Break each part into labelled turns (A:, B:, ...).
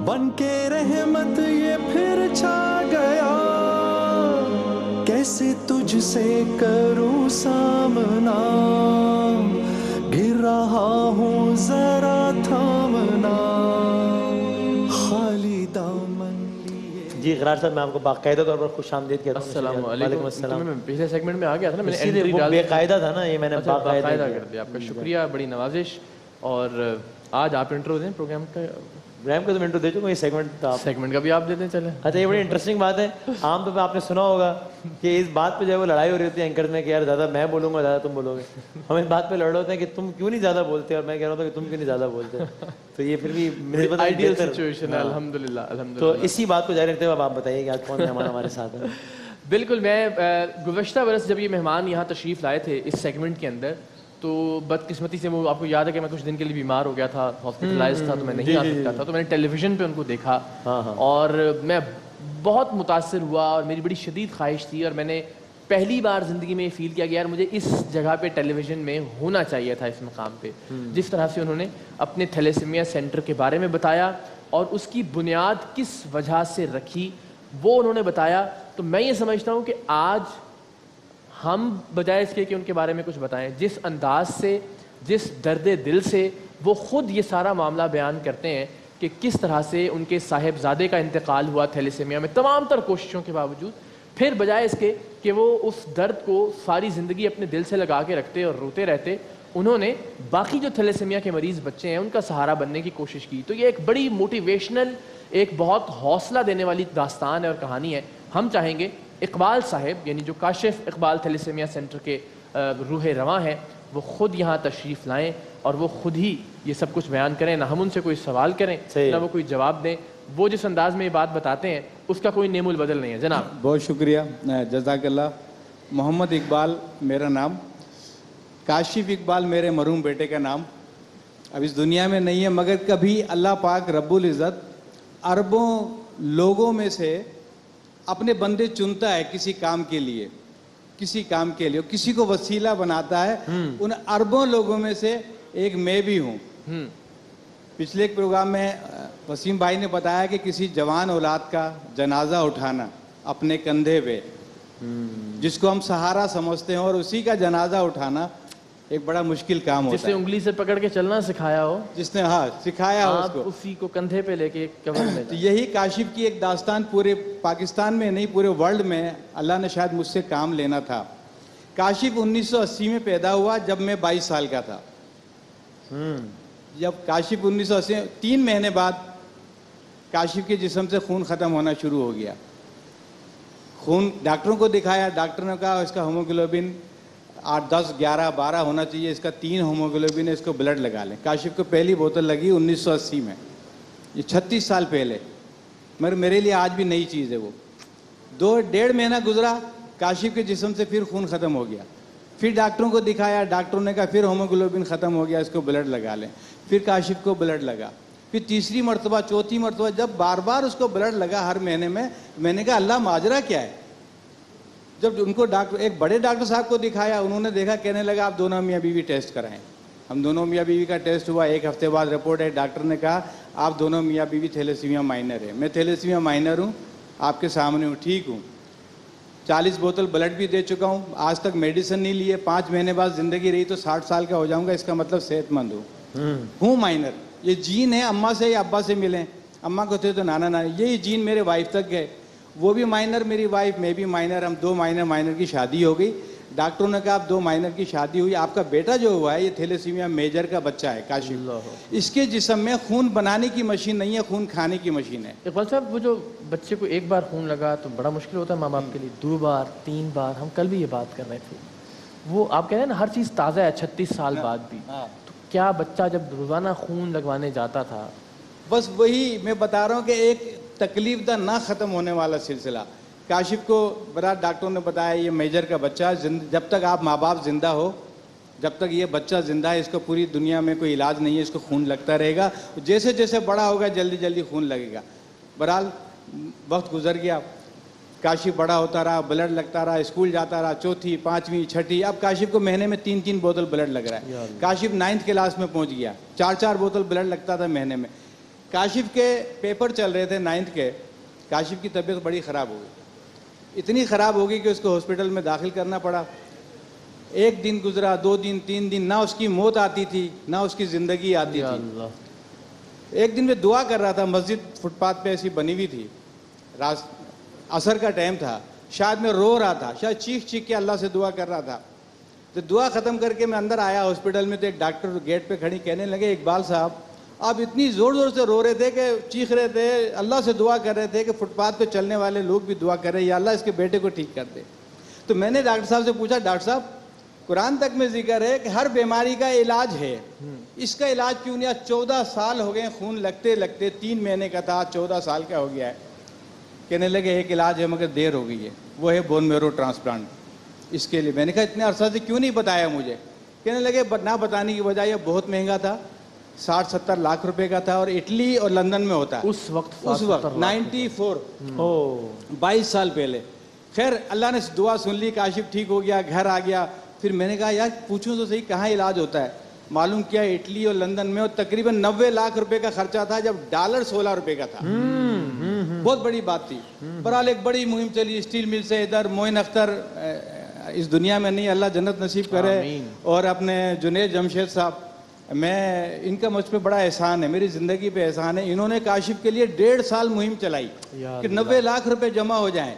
A: बन के रहमत ये फिर छा गया, कैसे तुझसे करूं सामना, गिर रहा हूँ जरा थामना, खाली दामन।
B: جی اقرار صاحب میں آپ کو باقاعدہ طور پر خوش آمدید کہتا ہوں.
C: السلام علیکم. میں پچھلے سیگمنٹ میں آ گیا تھا نا, میں نے
B: وہ بے قاعدہ تھا نا, یہ میں نے
C: باقاعدہ کر دیا. آپ کا شکریہ, بڑی نوازش. اور آج آپ انٹرو دیں پروگرام کا.
B: پروگرام کا تو انٹرو دے چکا, یہ
C: سیگمنٹ کا بھی آپ دے دیں. چلیں.
B: اچھا, یہ بڑی انٹرسٹنگ بات ہے. عام طور پہ آپ نے سنا ہوگا کہ اس بات پہ جو ہے وہ لڑائی ہو رہی ہوتی ہے اینکر میں کہ یار زیادہ میں بولوں گا زیادہ تم بولو گے. ہم اس بات پہ لڑ رہے ہوتے ہیں کہ تم کیوں نہیں زیادہ بولتے, اور میں کہہ رہا ہوتا کہ تم کیوں نہیں زیادہ بولتے. تو یہ پھر بھی
C: آئیڈیل سچویشن ہے. الحمدللہ الحمدللہ.
B: تو اسی بات کو جاری رکھتے ہوئے آپ بتائیے کہ آج کون مہمان ہمارے ساتھ ہے.
C: بالکل. میں گزشتہ برس جب یہ مہمان یہاں تشریف لائے تھے اس سیگمنٹ کے اندر, تو بدقسمتی سے وہ, آپ کو یاد ہے کہ میں کچھ دن کے لیے بیمار ہو گیا تھا, ہاسپٹلائز تھا, تو میں نہیں آ سکتا تھا. تو میں نے ٹیلی ویژن پہ ان کو دیکھا اور میں بہت متاثر ہوا, اور میری بڑی شدید خواہش تھی, اور میں نے پہلی بار زندگی میں یہ فیل کیا کہ یار مجھے اس جگہ پہ ٹیلی ویژن میں ہونا چاہیے تھا, اس مقام پہ. جس طرح سے انہوں نے اپنے تھیلیسیمیا سینٹر کے بارے میں بتایا اور اس کی بنیاد کس وجہ سے رکھی وہ انہوں نے بتایا. تو میں یہ سمجھتا ہوں کہ آج ہم بجائے اس کے کہ ان کے بارے میں کچھ بتائیں, جس انداز سے, جس درد دل سے وہ خود یہ سارا معاملہ بیان کرتے ہیں کہ کس طرح سے ان کے صاحبزادے کا انتقال ہوا تھیلیسیمیا میں تمام تر کوششوں کے باوجود, پھر بجائے اس کے کہ وہ اس درد کو ساری زندگی اپنے دل سے لگا کے رکھتے اور روتے رہتے, انہوں نے باقی جو تھیلیسیمیا کے مریض بچے ہیں ان کا سہارا بننے کی کوشش کی. تو یہ ایک بڑی موٹیویشنل, ایک بہت حوصلہ دینے والی داستان ہے اور کہانی ہے. ہم چاہیں گے اقبال صاحب, یعنی جو کاشف اقبال تھیلیسیمیا سینٹر کے روح رواں ہیں, وہ خود یہاں تشریف لائیں اور وہ خود ہی یہ سب کچھ بیان کریں. نہ ہم ان سے کوئی سوال کریں نہ وہ کوئی جواب دیں. وہ جس انداز میں یہ بات بتاتے ہیں اس کا کوئی نیم البدل نہیں ہے. جناب
D: بہت شکریہ, جزاک اللہ. محمد اقبال میرا نام, کاشف اقبال میرے مرحوم بیٹے کا نام. اب اس دنیا میں نہیں ہے, مگر کبھی اللہ پاک رب العزت اربوں لوگوں میں سے اپنے بندے چنتا ہے کسی کام کے لیے, کسی کو وسیلہ بناتا ہے. ان اربوں لوگوں میں سے ایک میں بھی ہوں. پچھلے ایک پروگرام میں وسیم بھائی نے بتایا کہ کسی جوان اولاد کا جنازہ اٹھانا اپنے کندھے پہ, جس کو ہم سہارا سمجھتے ہیں, اور اسی کا جنازہ اٹھانا ایک بڑا مشکل کام ہوتا ہے.
C: جس نے انگلی سے پکڑ کے چلنا سکھایا ہو,
D: جس نے سکھایا ہو اس کو,
C: اسی کو کندھے پہ لے کے قبر میں.
D: یہی کاشف کی ایک داستان پورے پاکستان میں نہیں پورے ورلڈ میں اللہ نے شاید مجھ سے کام لینا تھا. کاشف 1980 میں پیدا ہوا جب میں 22 سال کا تھا. جب کاشف 1980 3 مہینے بعد کاشف کے جسم سے خون ختم ہونا شروع ہو گیا. خون ڈاکٹروں کو دکھایا, ڈاکٹر نے کہا اس کا ہیموگلوبن 8, 10, 11, 12 ہونا چاہیے, اس کا 3 ہیموگلوبن ہے, اس کو بلڈ لگا لیں. کاشف کو پہلی بوتل لگی 1980 میں, یہ 36 سال پہلے, مگر میرے لیے آج بھی نئی چیز ہے. وہ 2-1.5 مہینہ گزرا, کاشف کے جسم سے پھر خون ختم ہو گیا. پھر ڈاکٹروں کو دکھایا, ڈاکٹروں نے کہا پھر ہیموگلوبن ختم ہو گیا, اس کو بلڈ لگا لیں. پھر کاشف کو بلڈ لگا, پھر تیسری مرتبہ, چوتھی مرتبہ, جب بار بار اس کو بلڈ لگا ہر مہینے میں نے کہا اللہ ماجرا کیا ہے. جب ان کو ایک بڑے ڈاکٹر صاحب کو دکھایا, انہوں نے دیکھا, کہنے لگا آپ دونوں میاں بیوی ٹیسٹ کرائیں. ہم دونوں میاں بیوی کا ٹیسٹ ہوا, 1 ہفتے بعد رپورٹ ہے. ڈاکٹر نے کہا آپ دونوں میاں بیوی تھیلیسیمیا مائنر ہے. میں تھیلیسیمیا مائنر ہوں, آپ کے سامنے ہوں, ٹھیک ہوں. 40 بوتل بلڈ بھی دے چکا ہوں, آج تک میڈیسن نہیں لی ہے. 5 مہینے بعد زندگی رہی تو 60 سال کا ہو جاؤں گا, اس کا مطلب صحت مند ہوں مائنر. یہ جین ہے, اماں سے یا ابا سے ملیں, اماں کو تھے تو نانا نانی, یہی جین میرے وائف تک گئے. وہ بھی مائنر میری وائف, میں بھی مائنر, ہم 2 مائنر کی شادی ہو گئی. ڈاکٹروں نے کہا آپ 2 مائنر کی شادی ہوئی, آپ کا بیٹا جو ہوا ہے یہ تھیلیسیمیا میجر کا بچہ ہے کاشف. اس کے جسم میں خون بنانے کی مشین نہیں ہے, خون کھانے کی مشین ہے.
C: اقبال صاحب, وہ جو بچے کو ایک بار خون لگا تو بڑا مشکل ہوتا ہے ماں باپ کے لیے, 2 بار 3 بار, ہم کل بھی یہ بات کر رہے تھے. وہ آپ کہہ رہے ہیں نا ہر چیز تازہ ہے 36 سال بعد بھی, تو کیا بچہ جب روزانہ خون لگوانے جاتا تھا,
D: بس وہی میں بتا رہا ہوں کہ ایک تکلیف دہ نہ ختم ہونے والا سلسلہ. کاشف کو برات ڈاکٹروں نے بتایا یہ میجر کا بچہ, جب تک آپ ماں باپ زندہ ہو, جب تک یہ بچہ زندہ ہے, اس کو پوری دنیا میں کوئی علاج نہیں ہے, اس کو خون لگتا رہے گا. جیسے جیسے بڑا ہوگا جلدی جلدی خون لگے گا. بہرحال وقت گزر گیا, کاشف بڑا ہوتا رہا, بلڈ لگتا رہا, اسکول جاتا رہا, 4تھی 5ویں 6ٹھی, اب کاشف کو مہینے میں 3 بوتل بلڈ لگ رہا ہے. کاشف 9th کلاس میں پہنچ گیا, 4 بوتل بلڈ لگتا تھا مہینے میں. काशिफ के पेपर चल रहे थे 9th के। काशिफ की तबीयत बड़ी ख़राब हो गई, इतनी ख़राब हो गई कि उसको हॉस्पिटल में दाखिल करना पड़ा। एक दिन गुजरा, 2 दिन, 3 दिन, ना उसकी मौत आती थी ना उसकी ज़िंदगी आती
C: या
D: थी।
C: अल्लाह।
D: एक दिन मैं दुआ कर रहा था, मस्जिद फुटपाथ पे ऐसी बनी हुई थी, रात असर का टाइम था, शायद मैं रो रहा था, शायद चीख चीख के अल्लाह से दुआ कर रहा था। तो दुआ ख़त्म करके मैं अंदर आया हॉस्पिटल में, तो एक डॉक्टर गेट पे खड़ी कहने लगे, इकबाल साहब आप इतनी ज़ोर ज़ोर से रो रहे थे कि चीख रहे थे, अल्लाह से दुआ कर रहे थे कि फुटपाथ पे चलने वाले लोग भी दुआ कर रहे हैं, या अल्लाह इसके बेटे को ठीक कर दे। तो मैंने डॉक्टर साहब से पूछा, डॉक्टर साहब कुरान तक में जिक्र है कि हर बीमारी का इलाज है, इसका इलाज क्यों नहीं? आज 14 साल हो गए खून लगते लगते, 3 महीने का था, 14 साल का हो गया है। कहने लगे एक इलाज है मगर देर हो गई है, वो है बोन मैरो ट्रांसप्लांट। इसके लिए मैंने कहा इतने अरसा से क्यों नहीं बताया मुझे? कहने लगे ना बताने की वजह यह बहुत महंगा था, 60-70 लाख रुपए का था, और इटली और लंदन में होता है
C: उस वक्त
D: 94 22 साल पहले। खैर अल्लाह ने दुआ सुन ली, काशिफ ठीक हो गया, घर आ गया। फिर मैंने कहा यार पूछूं तो सही कहाँ इलाज होता है। मालूम किया इटली और लंदन में, और तकरीबन 90 लाख रुपए का खर्चा था जब डॉलर 16 रुपए का था। बहुत बड़ी बात थी। बहरहाल एक बड़ी मुहिम चली, स्टील मिल से इधर मोइन अख्तर इस दुनिया में नहीं, अल्लाह जन्नत नसीब करे, और अपने जुनेद जमशेद साहब, मैं इनका मुझ पे बड़ा एहसान है, मेरी ज़िंदगी पे एहसान है। इन्होंने काशिफ के लिए 1.5 साल मुहिम चलाई कि 90 लाख रुपए जमा हो जाएं।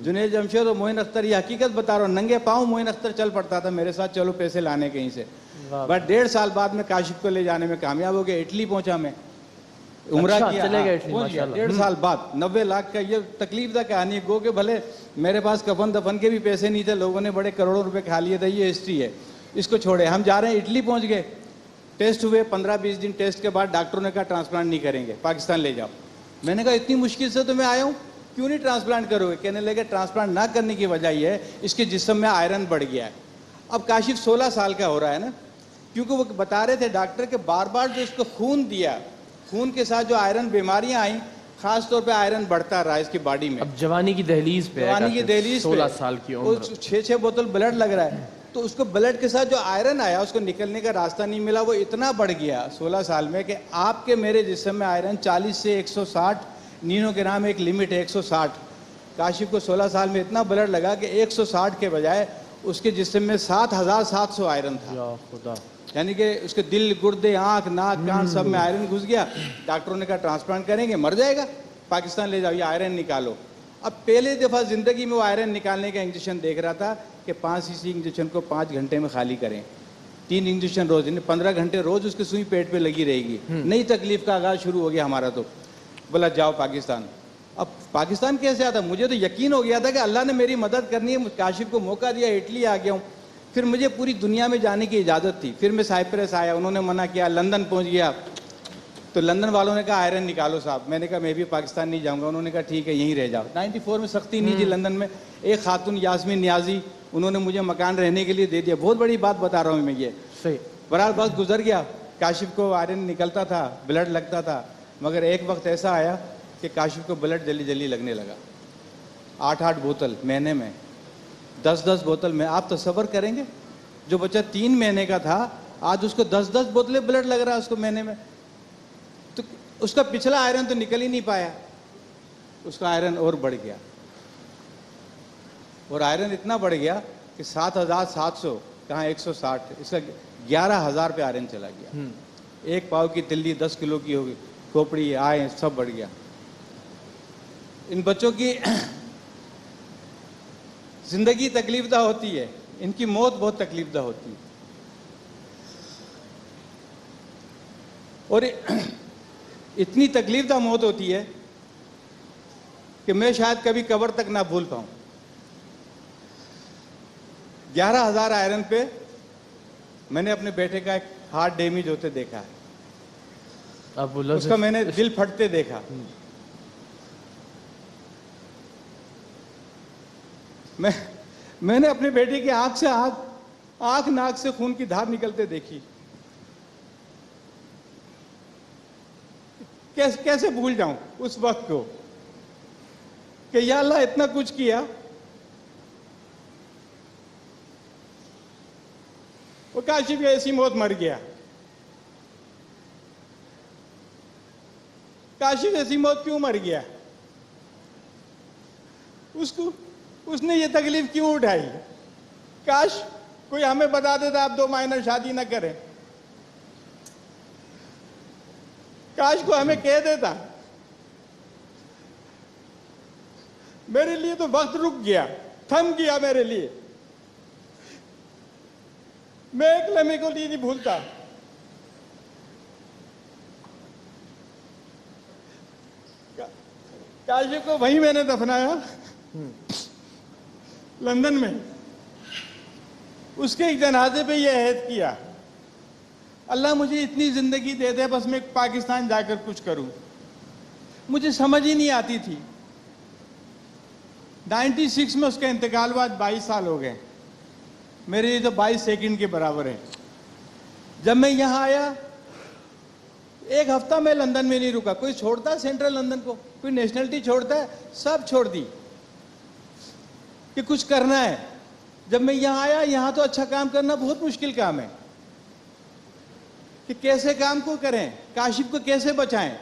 D: जुनेद जमशेद और मोइन अख्तर, ये हकीकत बता रहा हूँ, नंगे पाँव मोइन अख्तर चल पड़ता था मेरे साथ, चलो पैसे लाने कहीं से। बट 1.5 साल बाद में काशिफ को ले जाने में कामयाब हो गया। इटली पहुंचा मैं, उम्रा
C: अच्छा,
D: किया,
C: चले गए
D: हाँ,
C: इटली,
D: पहुंच गया।
C: माशाल्लाह।
D: 1.5 साल बाद 90 लाख का, ये तकलीफ था कहानी। गो के भले मेरे पास कफन दफन के भी पैसे नहीं थे, लोगों ने बड़े करोड़ों रुपए खा लिए थे, ये हिस्ट्री है। इसको छोड़े, हम जा रहे हैं, इटली पहुंच गए, टेस्ट हुए, 15-20 दिन टेस्ट के बाद डॉक्टरों ने कहा ट्रांसप्लांट नहीं करेंगे, पाकिस्तान ले जाओ। मैंने कहा इतनी मुश्किल से तो मैं आया हूँ, क्यों नहीं ट्रांसप्लांट करोगे? कहने लगे ट्रांसप्लांट ना करने की वजह यह है इसके जिस्म में आयरन बढ़ गया है। अब काशिफ 16 साल का हो रहा है ना, क्योंकि वो बता रहे थे डॉक्टर के बार बार जो इसको खून दिया, खून के साथ जो आयरन बीमारियां आई, खास तौर पे आयरन बढ़ता रहा इसकी बॉडी में।
C: अब जवानी की दहलीज पे है,
D: जवानी की दहलीज
C: 16 साल की उम्र,
D: 6-6 बोतल ब्लड लग रहा है, तो उसको ब्लड के साथ जो आयरन आया उसको निकलने का रास्ता नहीं मिला, वो इतना बढ़ गया 16 साल में कि आपके मेरे जिस्म में आयरन 40 से 160, नीनो के नाम एक लिमिट है 160। काशिफ को 16 साल में इतना ब्लड लगा कि 160 के बजाय उसके जिस्म में 7,700 आयरन था।
C: या खुदा।
D: यानी कि उसके दिल, गुर्दे, आँख, नाक, कान सब में आयरन घुस गया। डॉक्टरों ने कहा ट्रांसप्लांट करेंगे, मर जाएगा, पाकिस्तान ले जाओ, ये आयरन निकालो। अब पहले दफ़ा ज़िंदगी में वो आयरन निकालने का इंजेक्शन देख रहा था कि 5 सीसी इंजेक्शन को 5 घंटे में खाली करें, 3 इंजेक्शन रोज़, यानी 15 घंटे रोज़ उसकी सुई पेट पे लगी रहेगी। नई तकलीफ का आगाज़ शुरू हो गया हमारा। तो बोला जाओ पाकिस्तान। अब पाकिस्तान कैसे आता? मुझे तो यकीन हो गया था कि अल्लाह ने मेरी मदद करनी है, काशिफ को मौका दिया, इटली आ गया हूँ। फिर मुझे पूरी दुनिया में जाने की इजाज़त थी। फिर मैं साइप्रस आया, उन्होंने मना किया, लंदन पहुँच गया, तो लंदन वालों ने कहा आयरन निकालो साहब। मैंने कहा मैं भी पाकिस्तान नहीं जाऊंगा। उन्होंने कहा ठीक है यहीं रह जाओ। 94 में सख्ती नहीं थी लंदन में। एक खातून यास्मीन नियाजी, उन्होंने मुझे मकान रहने के लिए दे दिया। बहुत बड़ी बात बता रहा हूँ मैं ये।
C: सही।
D: बहरहाल बस गुजर गया। काशिफ को आयरन निकलता था, ब्लड लगता था, मगर एक वक्त ऐसा आया कि काशिफ को ब्लड जल्दी जल्दी लगने लगा। 8-8 बोतल महीने में, 10-10 बोतल में। आप तसव्वुर करेंगे, जो बच्चा 3 महीने का था आज उसको 10-10 बोतलें ब्लड लग रहा है उसको महीने में। तो उसका पिछला आयरन तो निकल ही नहीं पाया, उसका आयरन और बढ़ गया, और आयरन इतना बढ़ गया कि 7,700 कहाँ 160, इसका 11,000 पे आयरन चला गया। एक पाव की तिल्ली 10 किलो की होगी, खोपड़ी, आय सब बढ़ गया। इन बच्चों की जिंदगी तकलीफदा होती है, इनकी मौत बहुत तकलीफदा होती है। और इतनी तकलीफदा मौत होती है कि मैं शायद कभी कब्र तक ना भूल पाऊं। 11,000 आयरन पे मैंने अपने बेटे का एक हार्ट डैमेज होते देखा है,
C: अब बोलो
D: उसका मैंने दिल फटते देखा। मैंने अपने बेटे की आंख से आंख नाक से खून की धार निकलते देखी। कैसे भूल जाऊं उस वक्त को कि या अल्लाह इतना कुछ किया। वो काशिफ ऐसी मौत मर गया। काशिफ असीमोव क्यों मर गया, उसको उसने ये तकलीफ क्यों उठाई? काश कोई हमें बता देता आप 2 माइनर शादी ना करें, काश को हमें कह देता। मेरे लिए तो वक्त रुक गया, थम गया मेरे लिए, मैं एक लम्हे को लिए नहीं भूलता। काशिफ को वहीं मैंने दफनाया, लंदन में। उसके एक जनाजे पे ये अहद किया, अल्लाह मुझे इतनी जिंदगी दे दे बस मैं पाकिस्तान जाकर कुछ करूं। मुझे समझ ही नहीं आती थी। 96 में उसका इंतकाल हुआ, 22 साल हो गए। मेरे लिए तो 22 सेकंड के बराबर है। जब मैं यहाँ आया, एक हफ्ता मैं लंदन में नहीं रुका। कोई छोड़ता है सेंट्रल लंदन को, कोई नेशनलिटी छोड़ता है? सब छोड़ दी कि कुछ करना है। जब मैं यहाँ आया, यहाँ तो अच्छा काम करना बहुत मुश्किल काम है कि कैसे काम को करें, काशिफ को कैसे बचाएं।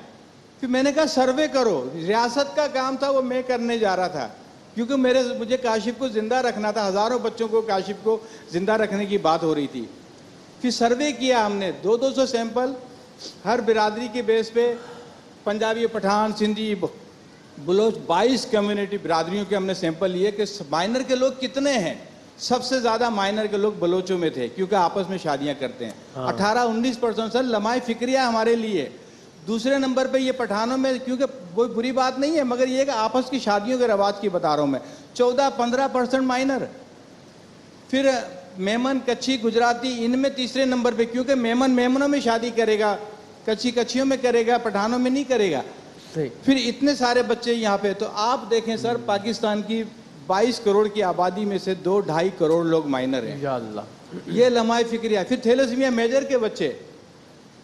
D: फिर मैंने कहा सर्वे करो। रियासत का काम था वो मैं करने जा रहा था, क्योंकि मुझे काशिफ को जिंदा रखना था। हजारों बच्चों को काशिफ को जिंदा रखने की बात हो रही थी। फिर सर्वे किया हमने, 200 सैंपल हर बिरादरी के बेस पे, पंजाबी, पठान, सिंधी, बलोच, 22 कम्युनिटी बिरादरियों के हमने सैंपल लिए कि माइनर के लोग कितने हैं। सबसे ज्यादा माइनर के लोग बलोचों में थे, क्योंकि आपस में शादियां करते हैं। 18-19% सर लमाई फिक्रिया हमारे लिए। दूसरे नंबर पे ये पठानों में, क्योंकि कोई बुरी बात नहीं है, मगर ये कि आपस की शादियों के रवाज की बता रहा हूं मैं। 14-15% माइनर। फिर मेमन, कच्छी, गुजराती, इनमें तीसरे नंबर पे, क्योंकि मेमन मेमनों में शादी करेगा, कच्छी कच्छियों में करेगा, पठानों में नहीं करेगा। फिर इतने सारे बच्चे यहाँ पे। तो आप देखें सर, पाकिस्तान की 22 करोड़ की आबादी में से 2-2.5 करोड़ लोग माइनर हैं।
C: या अल्लाह,
D: ये लम्हाई फिक्रिया। फिर थैलेसीमिया मेजर के बच्चे।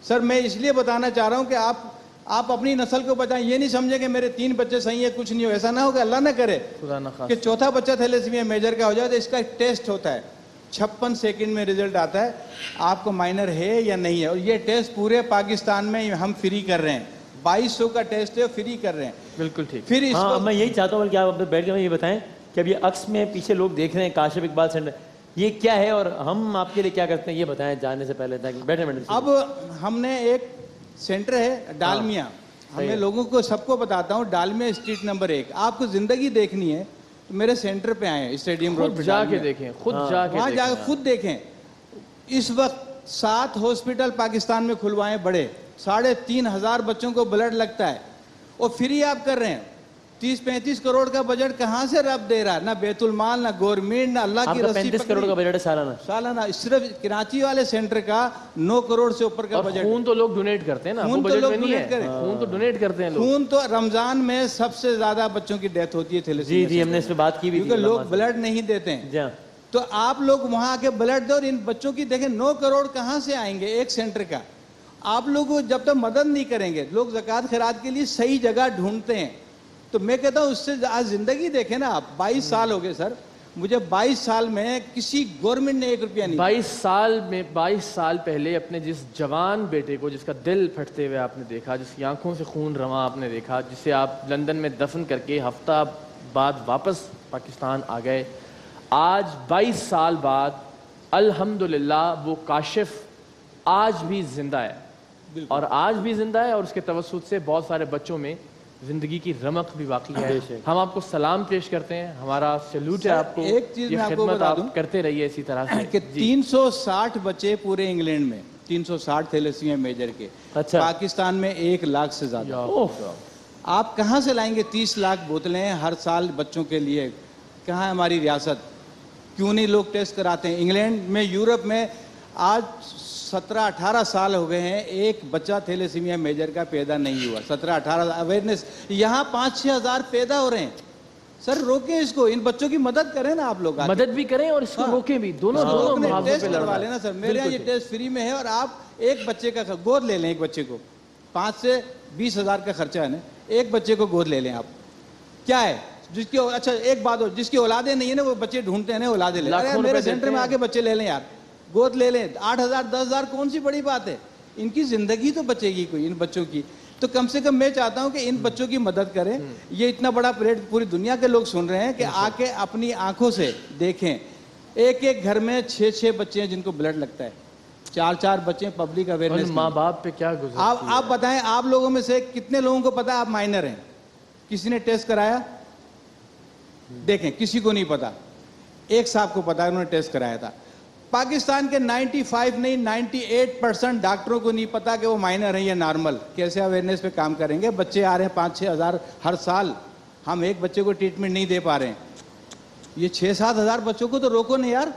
D: सर मैं इसलिए बताना चाह रहा हूँ कि आप अपनी नस्ल को बचाएं। ये नहीं समझे कि मेरे 3 बच्चे सही है, कुछ नहीं हो। ऐसा ना हो कि अल्लाह ना करे
C: खुदा ना
D: कि चौथा बच्चा थैलेसीमिया मेजर का हो जाए। तो इसका एक टेस्ट होता है, 56 सेकंड में रिजल्ट आता है आपको माइनर है या नहीं है। और ये टेस्ट पूरे पाकिस्तान में हम फ्री कर रहे हैं। 2200 का टेस्ट है, फ्री कर रहे हैं।
C: बिल्कुल ठीक।
D: फिर इसको
B: हाँ, मैं यही चाहता हूँ कि आप बैठ के ये बताएं कि अब ये अक्स में पीछे लोग देख रहे हैं काशिफ इकबाल सेंटर, ये क्या है और हम आपके लिए क्या करते हैं, ये बताएं जाने से पहले, ताकि बैठे बैठे।
D: अब हमने एक सेंटर है डालमिया। हमें लोगों को सबको बताता हूँ, डालमिया स्ट्रीट नंबर 1। आपको जिंदगी देखनी है तो मेरे सेंटर पे आए, स्टेडियम रोड पे
C: जाके देखें, खुद जाके
D: वहाँ जाकर खुद देखें। इस वक्त 7 हॉस्पिटल पाकिस्तान में खुलवाए बड़े, 3,500 बच्चों को ब्लड लगता है और फ्री आप कर रहे हैं। 30-35 करोड़ का बजट कहाँ से रब दे रहा है? ना बैतुल माल, ना गवर्नमेंट, ना अल्लाह की रस्सी।
B: 35 करोड़ का बजट है सालाना।
D: सालाना सिर्फ कराची वाले सेंटर का 9 करोड़ से ऊपर का बजट।
C: खून तो लोग डोनेट करते हैं ना,
D: खून
C: वो
D: तो
C: बजट
D: लोग
C: में नहीं
D: डोनेट
C: है।
D: करें।
C: खून तो डोनेट करते हैं लोग।
D: खून तो रमजान में सबसे ज्यादा बच्चों की डेथ होती है
B: जी
D: थैलेसीमिया
B: जी, हमने इस पे बात की भी थी,
D: क्योंकि लोग ब्लड नहीं देते हैं।
B: जी हाँ।
D: तो आप लोग वहां आके ब्लड दो और इन बच्चों की देखें 9 करोड़ कहाँ से आएंगे एक सेंटर का। आप लोग जब तक मदद नहीं करेंगे, लोग ज़कात खैरात के लिए सही जगह ढूंढते हैं। तो मैं कहता हूँ उससे आज जिंदगी देखें ना आप। 22 साल हो गए सर मुझे, 22 साल में किसी गवर्नमेंट ने 1 रुपया नहीं।
C: 22 साल पहले अपने जिस जवान बेटे को, जिसका दिल फटते हुए आपने देखा, जिसकी आंखों से खून रवा आपने देखा, जिसे आप लंदन में दफन करके हफ्ता बाद वापस पाकिस्तान आ गए, आज 22 साल बाद अल्हम्दुलिल्लाह वो काशिफ आज भी जिंदा है। और आज भी जिंदा है और उसके तवस्सुत से बहुत सारे बच्चों में जिंदगी की रमक भी बाकी है। हम आपको सलाम पेश करते हैं, हमारा सैल्यूट है आपको।
D: एक चीज
C: ये
D: मैं आपको
C: खिदमत
D: बता
C: आप
D: दूं
C: करते रहिए इसी तरह से
D: कि 360 बच्चे पूरे इंग्लैंड में, 360 थैलेसीमिया मेजर के।
B: अच्छा।
D: पाकिस्तान में 1 लाख से ज्यादा। आप कहाँ से लाएंगे 30 लाख बोतलें हर साल बच्चों के लिए? कहाँ है हमारी रियासत? क्यों नहीं लोग टेस्ट कराते हैं? इंग्लैंड में, यूरोप में आज 17-18 साल हो गए हैं, एक बच्चा थैलेसीमिया मेजर का पैदा नहीं हुआ। 17-18 अवेयरनेस, यहाँ 5-6 हज़ार पैदा हो रहे हैं। सर रोकें इसको, इन बच्चों की मदद करें ना आप लोग।
C: मदद भी करें और इसको रोकें भी, दोनों
D: टेस्ट करवा लेना सर। मेरे यहाँ ये टेस्ट फ्री में है और आप एक बच्चे का गोद ले लें। एक बच्चे को 5 से 20 हज़ार का खर्चा है ना, एक बच्चे को गोद ले लें आप। क्या है जिसकी, अच्छा एक बात हो, जिसकी औलादे नहीं है ना वो बच्चे ढूंढते हैं ना औलादे ले। अरे मेरे सेंटर में आके बच्चे ले लें यार, गोद ले लें। 8 हज़ार 10 हज़ार कौन सी बड़ी बात है? इनकी जिंदगी तो बचेगी कोई इन बच्चों की। तो कम से कम मैं चाहता हूं कि इन बच्चों की मदद करें। ये इतना बड़ा परेड पूरी दुनिया के लोग सुन रहे हैं कि आके अपनी आंखों से देखें। एक एक घर में 6-6 बच्चे हैं जिनको ब्लड लगता है, 4-4 बच्चे पब्लिक
C: और
D: अवेयरनेस।
C: माँ बाप पे क्या गुजर
D: आप बताएं, आप लोगों में से कितने लोगों को पता है आप माइनर हैं? किसी ने टेस्ट कराया? देखें, किसी को नहीं पता। एक साहब को पता है, उन्होंने टेस्ट कराया था। पाकिस्तान के 95 नहीं 98% डॉक्टरों को नहीं पता कि वो माइनर है या नॉर्मल। कैसे अवेयरनेस पे काम करेंगे? बच्चे आ रहे हैं 5-6 हज़ार हर साल, हम एक बच्चे को ट्रीटमेंट नहीं दे पा रहे हैं। ये 6-7 हज़ार बच्चों को तो रोको नहीं यार,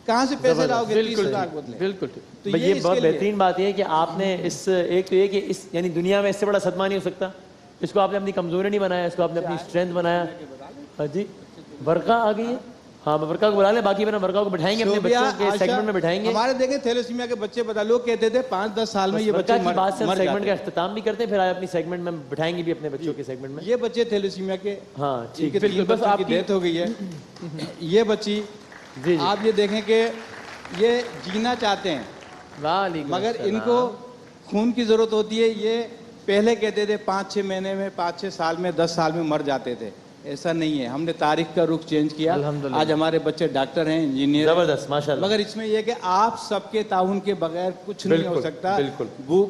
D: कहाँ से पैसे लाओगे? 30 हज़ार बोतलें।
C: बिल्कुल
D: तो
B: भाई ये
D: इसके
B: बहुत
D: लिए-
B: बेहतरीन बात है कि आपने इस एक तो ये कि इस यानी दुनिया में इससे बड़ा सदमा नहीं हो सकता। इसको आपने अपनी कमजोरी नहीं बनाया, इसको आपने अपनी स्ट्रेंथ बनाया। हाँ जी, वर्का आ गई है। हाँ, वर्का को बुला ले, बाकी मैंने वर्का को बिठाएंगे अपने
D: शोभिया,
B: बच्चों के
D: आशा,
B: सेगमेंट में बिठाएंगे।
D: हमारे देखें थैलेसीमिया के बच्चे बता, लोग कहते थे 5-10 साल में ये
B: वर्का
D: बच्चे
B: की बात से हम
D: मर
B: सेगमेंट
D: जाते
B: का
D: हैं।
B: अख्तिताम भी करते हैं, फिर आज अपनी सेगमेंट में बिठाएंगे भी अपने बच्चों के सेगमेंट में।
D: ये बच्चे थैलेसीमिया के,
B: हाँ ठीक
D: इनके
C: बिल्कुल,
D: 3
C: बस
D: बच्चों की
C: आपकी-
D: डेथ हो गई है। ये बच्ची,
B: जी जी।
D: आप ये देखें कि ये जीना चाहते हैं
C: वालेकुम
D: मगर
C: अस्सलाम।
D: इनको खून की जरूरत होती है। ये पहले कहते थे 5-6 महीने में, 5-6 साल में, 10 साल में मर जाते थे। ऐसा नहीं है, हमने तारीख का रुख चेंज किया।
C: अल्हम्दुलिल्लाह।
D: आज हमारे बच्चे डॉक्टर हैं, इंजीनियर हैं।
B: जबरदस्त, माशाल्लाह।
D: मगर इसमें यह कि आप सबके ताउन के बगैर कुछ नहीं हो
B: बिल्कुल,
D: सकता।
B: बिल्कुल।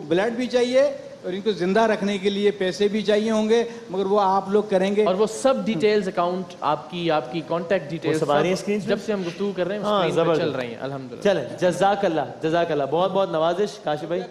D: ब्लड भी चाहिए और इनको जिंदा रखने के लिए पैसे भी चाहिए होंगे, मगर वो आप लोग करेंगे।
C: और वो सब डिटेल्स अकाउंट आपकी कांटेक्ट डिटेल्स
B: सब आ रही हैं screen पे?
C: जब से हम गुफ्तगू कर रहे हैं
B: हाँ,
C: स्क्रीन पे
B: जबरदस्त।
C: चल रही हैं अल्हम्दुलिल्लाह।
B: चलें, जज़ाकल्लाह, बहुत बहुत नवाजिश काशिफ भाई।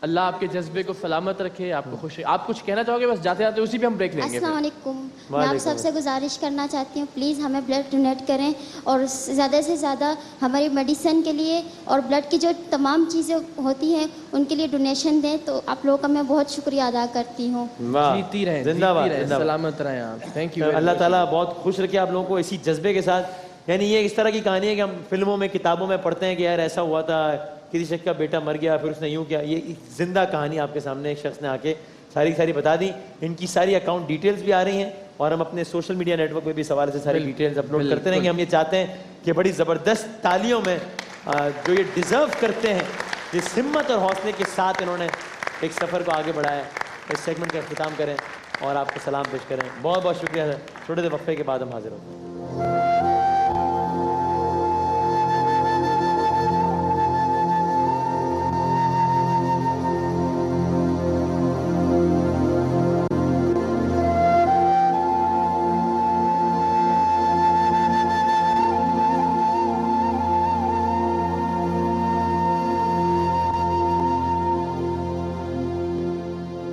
C: अल्लाह आपके जज्बे को सलामत रखे, आपको खुश। आप कुछ कहना चाहोगे? बस जाते जाते उसी पे हम ब्रेक लेंगे
E: अस्सलाम
C: फिर।
E: वालेकुम। मैं आप
B: वालेकुम
E: सबसे गुजारिश करना चाहती हूँ, प्लीज़ हमें ब्लड डोनेट करें और ज़्यादा से ज़्यादा हमारी मेडिसिन के लिए और ब्लड की जो तमाम चीज़ें होती हैं उनके लिए डोनेशन दें। तो आप लोगों का मैं बहुत शुक्रिया अदा करती हूँ।
B: वाह,
C: जीती रहें,
B: जिंदाबाद,
C: जीती रहें,
B: जिंदाबाद।
C: सलामत रहें आप। Thank you.
B: अल्लाह ताला बहुत खुश रखे आप लोगों को इसी जज्बे के साथ। यानी ये इस तरह की कहानी है कि हम फिल्मों में, किताबों में पढ़ते हैं कि यार ऐसा हुआ था, किसी शख्स का बेटा मर गया, फिर उसने यूं किया। ये एक जिंदा कहानी आपके सामने एक शख्स ने आके सारी सारी बता दी। इनकी सारी अकाउंट डिटेल्स भी आ रही हैं और हम अपने सोशल मीडिया नेटवर्क पे भी इस हवाले से सारी डिटेल्स अपलोड करते रहेंगे। हम ये चाहते हैं कि बड़ी ज़बरदस्त तालियों में जो ये डिज़र्व करते हैं, जिस हिम्मत और हौसले के साथ इन्होंने एक सफ़र को आगे बढ़ाया, इस सेगमेंट का अख्तिताम करें और आपको सलाम पेश करें। बहुत बहुत शुक्रिया। थोड़े देर वक्फे के बाद हम हाजिर होंगे।